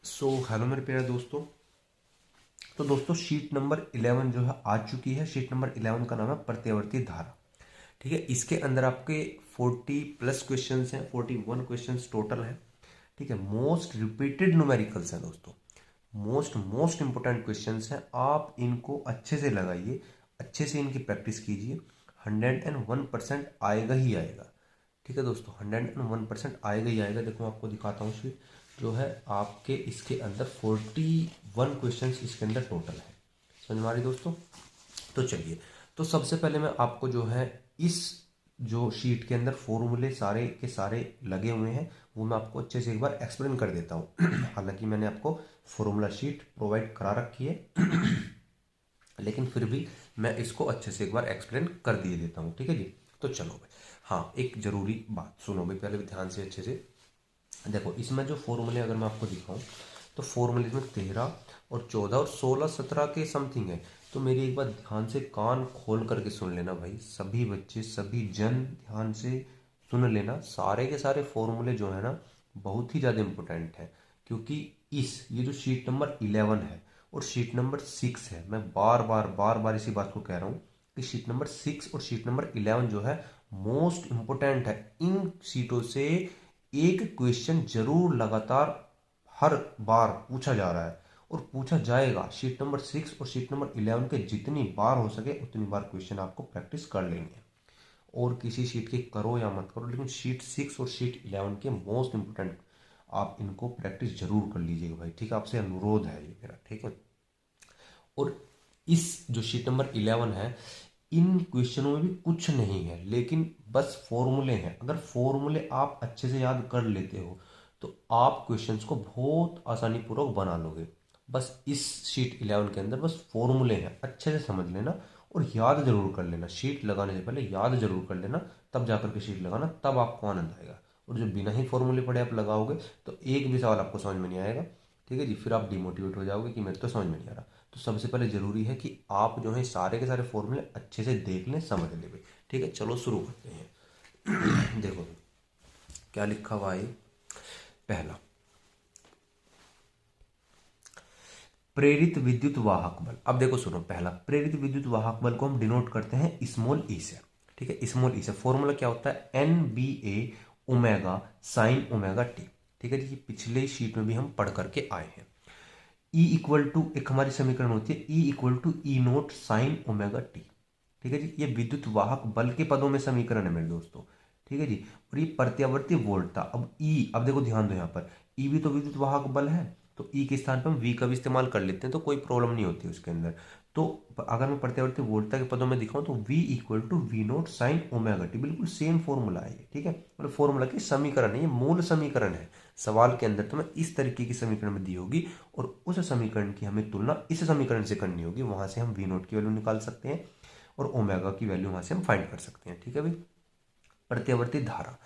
Hello मेरे प्यारे दोस्तों। तो दोस्तों शीट नंबर 11 जो है आ चुकी है। शीट नंबर 11 का नाम है प्रत्यावर्ती धारा। ठीक है, इसके अंदर आपके 40+ क्वेश्चंस हैं, 41 क्वेश्चंस टोटल है। ठीक है, मोस्ट रिपीटेड न्यूमेरिकल्स हैं दोस्तों। मोस्ट मोस्ट इंपोर्टेंट क्वेश्चंस हैं। आप इनको अच्छे से लगाइए, अच्छे से इनकी प्रैक्टिस कीजिए। 101% आएगा ही आएगा। ठीक है दोस्तों, 101% आएगा ही आएगा। देखो मैं आपको दिखाता हूँ शीट जो है आपके, इसके अंदर 41 क्वेश्चंस इसके अंदर टोटल है। समझ में आ रही दोस्तों? तो चलिए, तो सबसे पहले मैं आपको जो है इस जो शीट के अंदर फॉर्मूले सारे के सारे लगे हुए हैं वो मैं आपको अच्छे से एक बार एक्सप्लेन कर देता हूँ। हालांकि मैंने आपको फॉर्मूला शीट प्रोवाइड करा रखी है, लेकिन फिर भी मैं इसको अच्छे से एक बार एक्सप्लेन कर दिए देता हूँ। ठीक है जी, तो चलो भाई। हाँ, एक जरूरी बात सुनो भाई, पहले भी ध्यान से अच्छे से देखो। इसमें जो फॉर्मूले अगर मैं आपको दिखाऊं तो फॉर्मूले में 13 और 14 और 16 17 के समथिंग है। तो मेरी एक बार ध्यान से कान खोल करके सुन लेना भाई, सभी बच्चे सभी जन ध्यान से सुन लेना। सारे के सारे फॉर्मूले जो है ना बहुत ही ज़्यादा इंपॉर्टेंट है, क्योंकि ये जो शीट नंबर 11 है और शीट नंबर 6 है, मैं बार बार इसी बात को कह रहा हूँ कि शीट नंबर 6 और शीट नंबर 11 जो है मोस्ट इंपोर्टेंट है। इन सीटों से एक क्वेश्चन जरूर लगातार हर बार पूछा जा रहा है और पूछा जाएगा। शीट नंबर 6 और शीट नंबर 11 के जितनी बार हो सके उतनी बार क्वेश्चन आपको प्रैक्टिस कर लेंगे। और किसी शीट की करो या मत करो, लेकिन शीट 6 और शीट 11 के मोस्ट इंपोर्टेंट आप इनको प्रैक्टिस जरूर कर लीजिएगा भाई। ठीक है, आपसे अनुरोध है ये मेरा। ठीक है, और इस जो शीट नंबर 11 है इन क्वेश्चनों में भी कुछ नहीं है, लेकिन बस फॉर्मूले हैं। अगर फॉर्मूले आप अच्छे से याद कर लेते हो तो आप क्वेश्चंस को बहुत आसानी पूर्वक बना लोगे। बस इस शीट 11 के अंदर बस फॉर्मूले हैं, अच्छे से समझ लेना और याद जरूर कर लेना। शीट लगाने से पहले याद जरूर कर लेना, तब जाकर के शीट लगाना, तब आपको आनंद आएगा। और जो बिना ही फॉर्मूले पढ़े आप लगाओगे तो एक भी सवाल आपको समझ में नहीं आएगा। ठीक है जी, फिर आप डिमोटिवेट हो जाओगे कि मेरे तो समझ में नहीं आ रहा। तो सबसे पहले जरूरी है कि आप जो है सारे के सारे फॉर्मूले अच्छे से देख लें, समझ लें भाई। ठीक है, चलो शुरू करते हैं। देखो क्या लिखा हुआ है। पहला, प्रेरित विद्युत वाहक बल। अब देखो सुनो, पहला प्रेरित विद्युत वाहक बल को हम डिनोट करते हैं स्मॉल ई से। ठीक है, स्मॉल ई से फॉर्मूला क्या होता है, NBA omega sine omega T. ठीक है जी, पिछले शीट में भी हम पढ़ करके आए हैं। ई इक्वल टू, एक हमारी समीकरण होती है E equal to E naught sine omega T. ठीक है जी, ये विद्युत वाहक बल के पदों में समीकरण है मेरे दोस्तों। ठीक है जी, और ये प्रत्यावर्ती वोल्टता। अब ई, अब देखो ध्यान दो यहाँ पर, ई भी तो विद्युत वाहक बल है, तो ई के स्थान पर हम वी का भी इस्तेमाल कर लेते हैं, तो कोई प्रॉब्लम नहीं होती उसके अंदर। तो अगर मैं प्रत्यावर्ती वोल्टता के पदों में दिखाऊं तो V equal to V naught sine omega T, बिल्कुल सेम फॉर्मूला है ये। ठीक है, मतलब फॉर्मूला की समीकरण है, ये मूल समीकरण है। सवाल के अंदर तुम्हें इस तरीके की समीकरण में दी होगी और उस समीकरण की हमें तुलना इस समीकरण से करनी होगी। वहां से हम वी नोट की वैल्यू निकाल सकते हैं और ओमेगा की वैल्यू वहां से हम फाइंड कर सकते हैं। ठीक है भाई, प्रत्यावर्ती धारा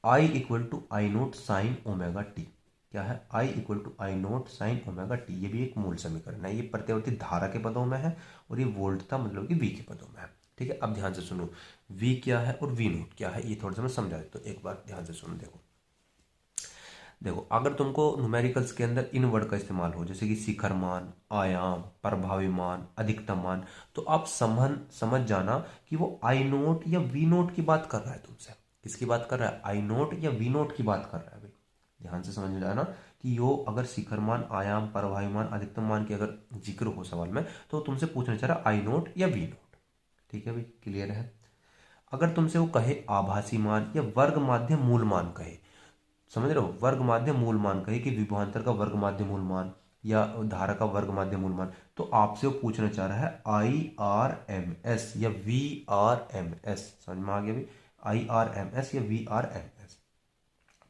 I equal to I naught sine omega T. क्या है, I equal to I naught sine omega T. ये भी एक मूल समीकरण है, ये प्रत्यावर्ती धारा के पदों में है और ये वोल्टता मतलब कि V के पदों में है। ठीक है, अब ध्यान से सुनो, V क्या है और V नोट क्या है, ये थोड़ा सा मैं समझा देता हूँ। एक बार ध्यान से सुनो। देखो देखो, अगर तुमको न्यूमेरिकल्स के अंदर इन वर्ड का इस्तेमाल हो, जैसे कि शिखर मान, आयाम, प्रभावी मान, अधिकतम मान, तो आप समझ जाना कि वो आई नोट या वी नोट की बात कर रहा है तुमसे। किसकी बात कर रहा है, आई नोट या वी नोट की बात कर रहा है भाई। ध्यान से समझ जाना कि यो अगर शिखर मान, आयाम, प्रभावी मान, अधिकतम मान की अगर जिक्र हो सवाल में तो तुमसे पूछना चाह रहा आई नोट या वी नोट। ठीक है भाई, क्लियर है? अगर तुमसे वो कहे आभासी मान या वर्ग माध्य मूल मान कहे, समझ रहे हो, वर्ग माध्य मूल मान कहे कि विभवांतर का वर्ग माध्य मूल मान या धारा का वर्ग माध्य मूल मान, तो आपसे वो पूछना चाह रहा है IRMS या VRMS। समझ में आ गया भाई, IRMS या VRMS।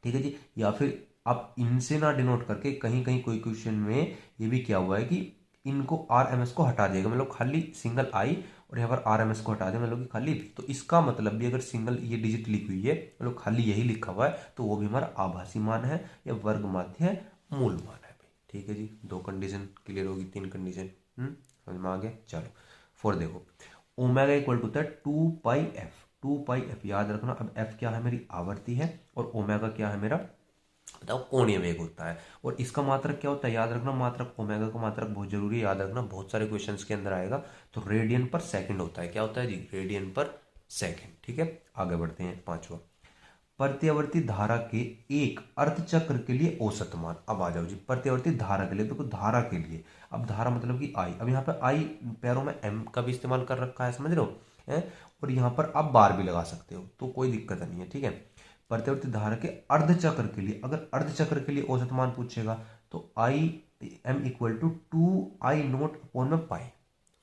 ठीक है जी, या फिर आप इनसे ना डिनोट करके कहीं कहीं कोई क्वेश्चन में ये भी क्या हुआ है कि इनको RMS को हटा देगा, मतलब खाली सिंगल आई, और यहाँ पर RMS को हटा देगा मतलब कि खाली V। तो इसका मतलब भी अगर सिंगल ये डिजिट लिखी हुई है मतलब खाली यही लिखा हुआ है तो वो भी हमारा आभासी मान है या वर्ग माध्य है, मूल मान है भाई। ठीक है जी, दो कंडीशन क्लियर होगी, तीन कंडीशन समझ में आ गया। चलो फोर देखो, ओमेगा इक्वल टू होता है 2 पाई एफ। 2 पाई एफ याद रखना। अब एफ क्या है, मेरी आवर्ती है, और ओमेगा क्या है, मेरा बताओ कोणीय वेग होता है। और इसका मात्रक क्या होता है, याद रखना, मात्रक ओमेगा का मात्रक बहुत जरूरी है, याद रखना, बहुत सारे क्वेश्चंस के अंदर आएगा। तो रेडियन पर सेकंड होता है, क्या होता है जी, रेडियन पर सेकंड। ठीक है, आगे बढ़ते हैं। पांचवा, प्रत्यावर्ती धारा के एक अर्धचक्र के लिए औसत मान। अब आ जाओ जी, प्रत्यावर्ती धारा के लिए, देखो धारा के लिए, अब धारा मतलब कि आई, अब यहाँ पे आई पैरों में एम का भी इस्तेमाल कर रखा है, समझ रहे हो हैं? और यहाँ पर आप बार भी लगा सकते हो, तो कोई दिक्कत नहीं है। ठीक है, प्रत्यावर्ती धारा के अर्धचक्र के लिए, अगर अर्धचक्र के लिए औसत मान पूछेगा तो I M equal to 2I0 upon में पाई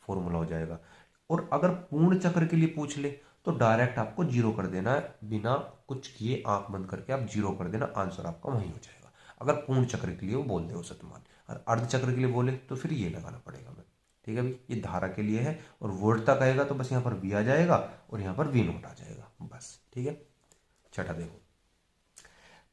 फॉर्मूला हो जाएगा। और अगर पूर्ण चक्र के लिए पूछ ले तो डायरेक्ट आपको जीरो कर देना है, बिना कुछ किए आंख बंद करके आप जीरो कर देना, आंसर आपका वही हो जाएगा। अगर पूर्ण चक्र के लिए वो बोल दे औसत मान, और अर्ध चक्र के लिए बोले तो फिर ये लगाना पड़ेगा हमें। ठीक है भाई, ये धारा के लिए है, और वोल्टता कहेगा तो बस यहाँ पर वी आ जाएगा और यहाँ पर वी नोट आ जाएगा बस। ठीक है, छठा देखो,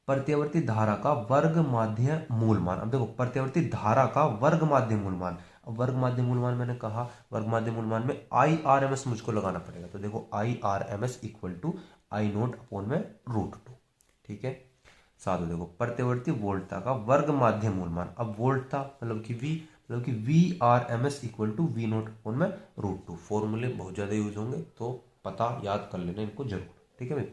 प्रत्यावर्ती धारा का वर्ग माध्य मूल मान। अब देखो, प्रत्यावर्ती धारा का वर्ग माध्य मूल मान, अब वर्ग माध्य मूल मान मैंने कहा, वर्ग माध्य मूल मान में आई आर एम एस मुझको लगाना पड़ेगा। तो देखो I R M S equal to I0 upon में √2। ठीक है, साथ देखो, प्रत्यावर्ती वोल्टता का वर्ग माध्य मूल मान, अब वोल्टता मतलब कि V R M S equal to V0 upon में √2। फॉर्मूले बहुत ज्यादा यूज होंगे तो पता याद कर लेना इनको जरूर। ठीक है भाई,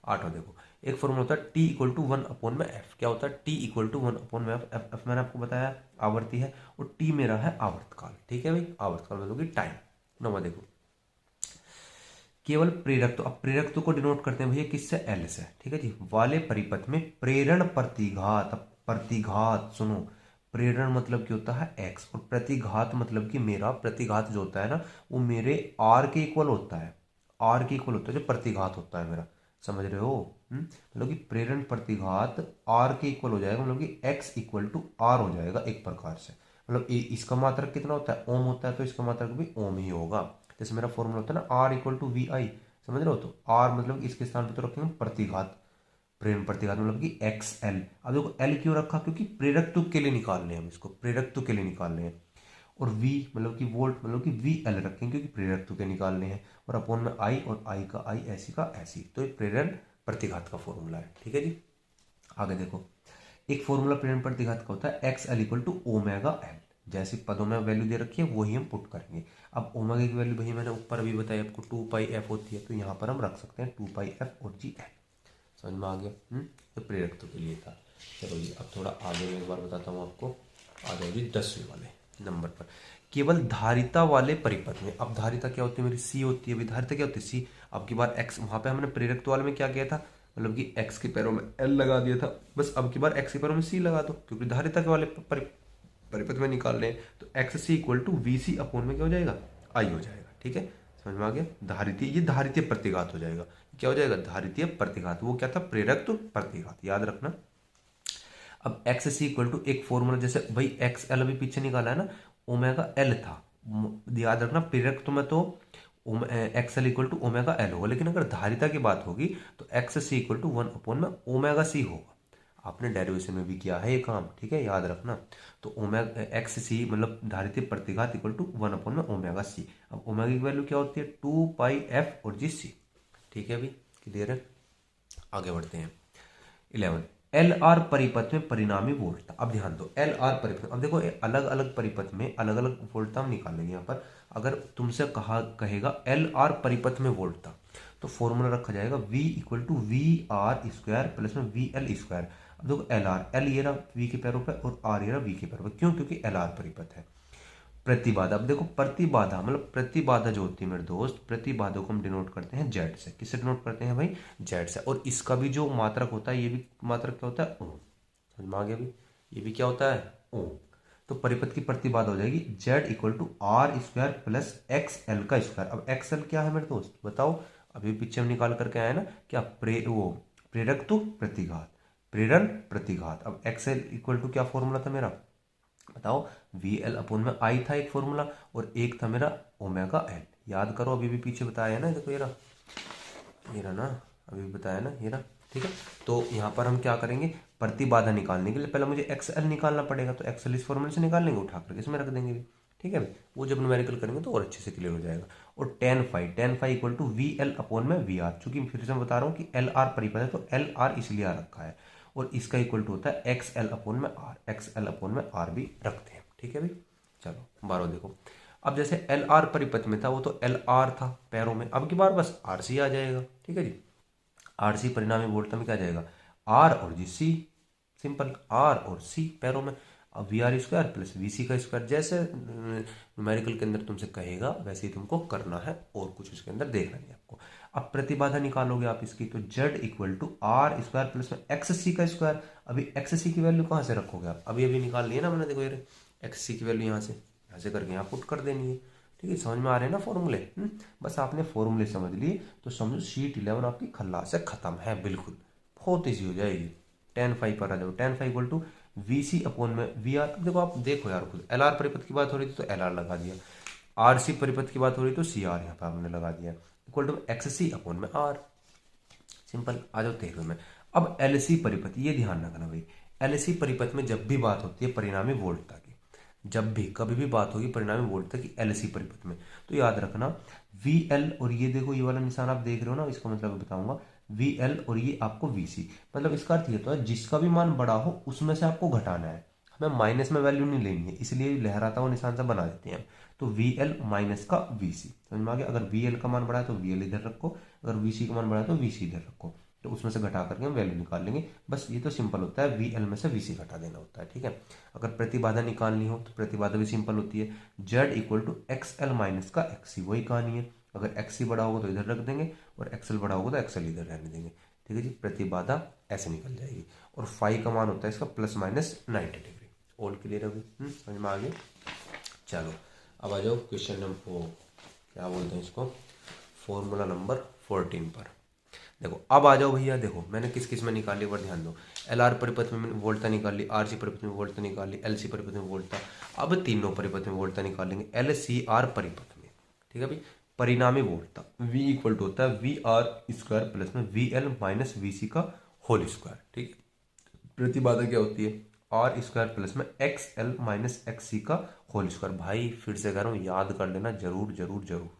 आठवां देखो, एक फॉर्मूला होता है टी इक्वल टू 1 अपॉन में एफ। क्या होता है, टी इक्वल टू 1 अपॉन में एफ। एफ मैंने आपको बताया आवर्ती है, और टी मेरा है आवर्तकाल। ठीक है भाई, आवर्तकाल मतलब कि टाइम। नौवां देखो, केवल प्रेरकत्व, अब प्रेरकत्व को डिनोट करते हैं भैया किससे, एल से। ठीक है जी, वाले परिपथ में प्रेरण प्रतिघात, अब प्रतिघात सुनो, प्रेरण मतलब क्या होता है एक्स, और प्रतिघात मतलब कि मेरा प्रतिघात जो होता है ना वो मेरे आर के इक्वल होता है, आर के इक्वल होता है जो प्रतिघात होता है मेरा, समझ रहे हो? मतलब कि प्रेरण प्रतिघात आर के इक्वल हो जाएगा, मतलब कि एक्स इक्वल टू आर हो जाएगा एक प्रकार से। मतलब इसका मात्रक कितना होता है, ओम होता है, तो इसका मात्रक भी ओम ही होगा। जैसे मेरा फॉर्मूला होता है ना आर इक्वल टू वी आई, समझ रहे हो? तो आर मतलब इसके स्थान पर तो रखेंगे प्रतिघात, प्रेरण प्रतिघात मतलब कि एक्स एल। अब देखो एल क्यों रखा, क्योंकि प्रेरकत्व के लिए निकालने हैं हम इसको, प्रेरकत्व के लिए निकालने हैं। और V मतलब कि वोल्ट मतलब कि वी एल रखेंगे क्योंकि प्रेरकत्व के निकालने हैं, और अपॉन में आई, और आई का आई ऐसी का ऐसी, तो ये प्रेरण प्रतिघात का फॉर्मूला है। ठीक है जी, आगे देखो, एक फॉर्मूला प्रेरण प्रतिघात का होता है X L equal to omega L. जैसे पदों में वैल्यू दे रखी है वही हम पुट करेंगे। अब ओमेगा की वैल्यू भैया मैंने ऊपर अभी बताया आपको 2πf होती है, तो यहाँ पर हम रख सकते हैं 2πf और जी एल। समझ में आ गया? तो प्रेरकत्व के लिए था। चलो जी, अब थोड़ा आगे में एक बार बताता हूँ आपको। आ जाओ जी 10वें वाले नंबर पर, केवल धारिता वाले परिपथ में। अब धारिता क्या होती है मेरी, सी होती है। धारिता क्या होती है, सी। अब की बार एक्स, वहां पे हमने प्रेरकत्व वाले में क्या किया था, मतलब कि एक्स के पैरों में एल लगा दिया था, बस अब की बार एक्स के पैरों में सी लगा दो, क्योंकि धारिता के वाले परिपथ में निकाल रहे हैं। तो X C equal to V C upon में क्या हो जाएगा, आई हो जाएगा। ठीक है, समझ में आ गया? धारितीय, ये धारितीय प्रतिघात हो जाएगा। क्या हो जाएगा, धारितीय प्रतिघात। वो क्या था, प्रेरकत्व प्रतिघात, याद रखना। अब एक्स सी इक्वल टू एक फॉर्मूला, जैसे भाई एक्स एल अभी पीछे निकाला है ना, ओमेगा एल था, याद रखना प्रेरकत्व में तो X L equal to omega L होगा, लेकिन अगर धारिता की बात होगी तो X C equal to 1 upon में ओमेगा सी होगा। आपने डेरिवेशन में भी किया है ये काम, ठीक है, याद रखना। तो ओमेगा एक्स सी मतलब धारितीय प्रतिघात इक्वल टू 1 अपॉन में ओमेगा सी। अब ओमेगा की वैल्यू क्या होती है, 2πf और जी सी। ठीक है अभी क्लियर है? आगे बढ़ते हैं। 11, एल आर परिपथ में परिणामी वोल्टता। अब ध्यान दो, एल आर परिपथ, अब देखो अलग अलग परिपथ में अलग अलग वोल्टता हम निकालेंगे। यहाँ पर अगर तुमसे कहेगा एल आर परिपथ में वोल्टता, तो फॉर्मूला रखा जाएगा V equal to V R square plus में वी एल स्क्वायर। अब देखो एल आर, एल ये रहा वी के पैरों पर और आर ये रहा वी के पैरों पर, क्यों, क्योंकि एल आर परिपथ है। प्रतिबाधा, अब देखो प्रतिबाधा मतलब प्रतिबाधा जो होती है मेरे दोस्त, प्रतिबाधा को हम डिनोट करते हैं जेड से। किससे डिनोट करते हैं भाई, जेड से। और इसका भी जो मात्रक होता है, ये भी मात्रक क्या होता है, ओम। समझ में आ गया भाई, ये भी क्या होता है, ओम। तो परिपथ की प्रतिबाधा हो जाएगी Z equal to R square plus X L का स्क्वायर। अब एक्स एल क्या है मेरे दोस्त, बताओ, अभी पीछे हम निकाल करके आए ना, क्या प्रेरकत्व प्रतिघात, प्रेरण प्रतिघात। अब एक्स एल इक्वल टू क्या फॉर्मूला था मेरा, बताओ, वी एल अपॉन में आई था एक फॉर्मूला, और एक था मेरा ओमेगा एल। याद करो, अभी भी पीछे बताया है ना, देखो ये रहा ना, अभी बताया ना, ये रहा। ठीक है, तो यहाँ पर हम क्या करेंगे, प्रतिबाधा निकालने के लिए पहले मुझे एक्स एल निकालना पड़ेगा, तो एक्स एल इस फॉर्मूले से निकाल लेंगे, उठा करके इसमें रख देंगे भी। ठीक है भाई, वो जब न्यूमेरिकल करेंगे तो और अच्छे से क्लियर हो जाएगा। और tan phi equal to V L upon में वी आर, चूंकि फिर से मैं बता रहा हूँ कि एल आर परिपथ है तो एल आर इसलिए आ रखा है। और इसका इक्वल टू होता है एक्स एल अपॉन में आर, एक्स एल अपॉन में आर भी रखते हैं। ठीक है भाई, चलो 12 देखो। अब जैसे एल आर परिपथ में था वो तो एल आर था पैरों में, अब की बार बस आर सी आ जाएगा। ठीक है जी, आर सी परिणामी वोल्टता में क्या जाएगा, आर और जी सी, सिंपल, आर और सी पैरों में। अब V R square plus V C का स्क्वायर, जैसे न्यूमेरिकल के अंदर तुमसे कहेगा वैसे ही तुमको करना है, और कुछ उसके अंदर देखना नहीं आपको। अब प्रतिबाधा निकालोगे आप इसकी, तो Z equal to R square plus में एक्स सी का स्क्वायर। अभी एक्स सी की वैल्यू कहाँ से रखोगे आप, अभी अभी निकाल लिए ना मैंने, देखो ये एक्स सी की वैल्यू यहाँ से करके यहाँ पुट कर देनी है। ठीक है, समझ में आ रहे हैं ना फॉर्मूले। बस आपने फॉर्मूले समझ लिए तो समझो शीट 11 आपकी खल्लास से खत्म है, बिल्कुल बहुत ईजी हो जाएगी। tan फाइव पर आ जाओ, tan phi equal to V C upon में वी आर। देखो आप देखो यार खुद, एल आर परिपथ की बात हो रही थी तो एल आर लगा दिया, आर सी परिपथ की बात हो रही तो सी आर यहाँ पर हमने लगा दिया, equal to X C upon में आर, सिंपल। आ जाओ 13 में। अब एल सी परिपथ, ये ध्यान रखना भाई, एल सी परिपथ में जब भी बात होती है परिणामी वोल्टता की, जब भी कभी भी बात होगी परिणामी वोल्टता की एल सी परिपथ में, तो याद रखना वी एल, और ये देखो ये वाला निशान आप देख रहे हो ना, इसका मतलब बताऊंगा वी एल और ये आपको वी सी, मतलब इसका अर्थ ये तो है जिसका भी मान बड़ा हो उसमें से आपको घटाना है, हमें माइनस में वैल्यू नहीं लेनी है, इसलिए लहराता हुआ निशान से बना देते हैं। तो वी एल माइनस का वी सी, समझ में आ गया। अगर वी एल का मान बड़ा है तो वी एल इधर रखो, अगर वी सी का मान बड़ा है तो वी सी इधर रखो, तो उसमें से घटा करके हम वैल्यू निकाल लेंगे। बस ये तो सिंपल होता है, वी एल में से वी सी घटा देना होता है। ठीक है, अगर प्रतिबाधा निकालनी हो तो प्रतिबाधा भी सिंपल होती है, Z equal to X L minus का एक्स सी, वही कहानी है। अगर एक्स सी बड़ा होगा तो इधर रख देंगे और एक्सएल बड़ा होगा तो एक्सएल इधर रहने देंगे। ठीक है जी, प्रतिबाधा ऐसे निकल जाएगी। और फाई का मान होता है इसका plus minus 90 degree. All clear होगी, समझ में आ गया। चलो अब आ जाओ क्वेश्चन नंबर, क्या बोलते हैं इसको, फॉर्मूला नंबर 14 पर। देखो अब आ जाओ भैया, देखो मैंने किस किस में निकाली पर ध्यान दो। एल आर परिपथ में मैंने वोल्टता निकाली, आर सी परिपथ में वोल्टता निकाली, एल सी परिपथ में वोल्टता। अब तीनों परिपथ में वोल्टता निकालेंगे एल सी आर परिपथ में। ठीक है भाई, परिणामी वोल्टता V इक्वल टू होता है वी आर स्क्वायर प्लस में V L minus we C का होल स्क्वायर। ठीक है, प्रतिबाधा क्या होती है, आर स्क्वायर प्लस में x L minus x C का होल स्क्वायर। भाई फिर से कह रहा हूँ, याद कर लेना जरूर जरूर जरूर।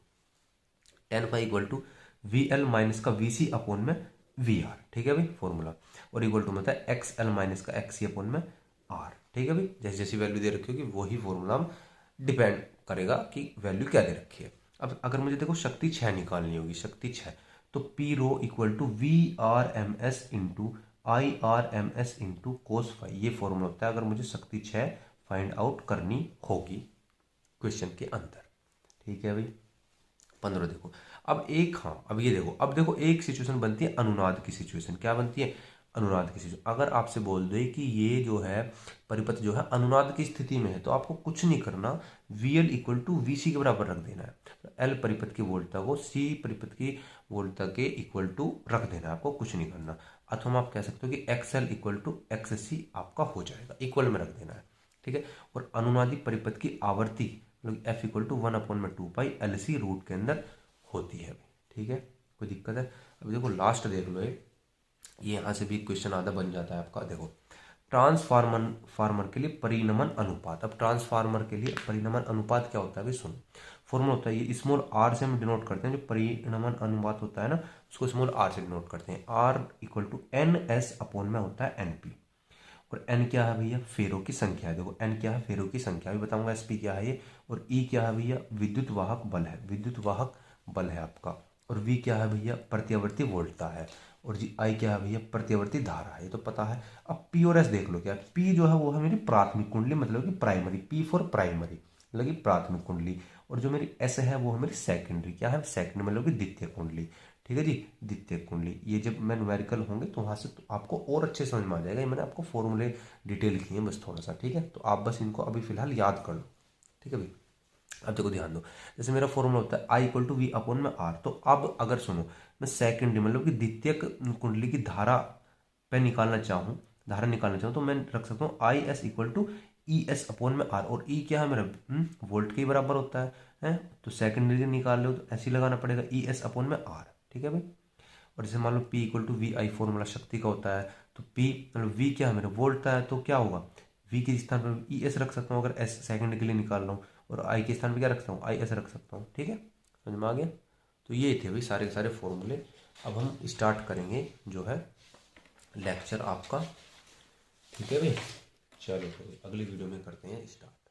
tan phi equal to V L minus का वी सी अपॉन में वी आर। ठीक है भाई फॉर्मूला, और इक्वल टू में होता है एक्स एल माइनस का एक्स सी अपॉन में आर। ठीक है भाई, जैसे जैसी वैल्यू दे रखी होगी वही फॉर्मूला हम डिपेंड करेगा कि वैल्यू क्या दे रखी है। अब अगर मुझे देखो शक्ति 6 निकालनी होगी, शक्ति 6, तो P rho equal to V R M S into I R M S into cos phi, ये फॉर्मूला होता है अगर मुझे शक्ति 6 फाइंड आउट करनी होगी क्वेश्चन के अंदर। ठीक है भाई, 15 देखो। अब एक, हाँ अब ये देखो, अब देखो एक सिचुएशन बनती है अनुनाद की सिचुएशन। क्या बनती है, अनुनाद की सिचुएशन। अगर आपसे बोल दे कि ये जो है परिपथ जो है अनुनाद की स्थिति में है, तो आपको कुछ नहीं करना, V L equal to V C के बराबर रख देना है। तो एल परिपथ की वोल्टता को सी परिपथ की वोल्टता के इक्वल टू रख देना है, आपको कुछ नहीं करना। अथवा आप कह सकते हो कि X L equal to X C आपका हो जाएगा, इक्वल में रख देना है। ठीक है, और अनुनादी परिपथ की आवर्ती मतलब F equal to 1/2 pi L C root के अंदर होती है। ठीक है, कोई दिक्कत है। अब देखो लास्ट देख लो, ये यहाँ से भी क्वेश्चन आधा बन जाता है आपका। देखो ट्रांसफार्मर के लिए परिनमन अनुपात। अब ट्रांसफार्मर के लिए परिनमन अनुपात क्या होता है भाई, सुनो। फॉर्मूला होता है, ये स्मॉल आर से हम डिनोट करते हैं, जो परिनमन अनुपात होता है ना उसको स्मॉल आर से डिनोट करते हैं। R equal to N S upon में होता है एन पी, और एन क्या है भैया, फेरों की संख्या है। देखो एन क्या है, फेरों की संख्या भी बताऊंगा, एस पी क्या है ये, और ई क्या है भैया, विद्युत वाहक बल है, विद्युत वाहक बल है आपका। और वी क्या है भैया, प्रत्यावर्ती वोल्टता है। और जी आई क्या है भैया, प्रत्यावर्ती धारा है, ये तो पता है। अब पी और एस देख लो, क्या पी जो है वो है मेरी प्राथमिक कुंडली, मतलब कि प्राइमरी, पी फॉर प्राइमरी मतलब कि प्राथमिक कुंडली, और जो मेरी एस है वो है मेरी सेकेंडरी, क्या है सेकेंडरी मतलब कि द्वितीय कुंडली। ठीक है जी, द्वितीय कुंडली। ये जब मैं न्यूमेरिकल होंगे तो वहां से तो आपको और अच्छे समझ में आ जाएगा, ये मैंने आपको फॉर्मूले डिटेल किए हैं बस थोड़ा सा। ठीक है, तो आप बस इनको अभी फिलहाल याद कर लो। ठीक है भाई, अब देखो ध्यान दो, जैसे मेरा फॉर्मूला होता है I equal to we upon में आर। तो अब अगर सुनो, मैं सेकेंडरी मतलब कि द्वितीय कुंडली की धारा पे निकालना चाहूँ, धारा निकालना चाहूँ, तो मैं रख सकता हूँ I S equal to E S upon में आर। और ई क्या है मेरा, वोल्ट के बराबर होता है। तो सेकेंडरी निकाल लो तो ऐसे ही लगाना पड़ेगा, ई एस अपॉन में आर। ठीक है भाई, और जैसे मान लो P equal to V I formula शक्ति का होता है, तो P मतलब V क्या है मेरा, वोल्ट है, तो क्या होगा, V के स्थान पर ई एस रख सकता हूँ अगर S सेकंड के लिए निकाल रहा हूँ, और I के स्थान पर क्या रख सकता हूँ, आई एस रख सकता हूँ। ठीक है, समझ में आ गया। तो ये थे भाई सारे के सारे फॉर्मूले। अब हम स्टार्ट करेंगे जो है लेक्चर आपका ठीक है भाई, चलो तो अगली वीडियो में करते हैं स्टार्ट।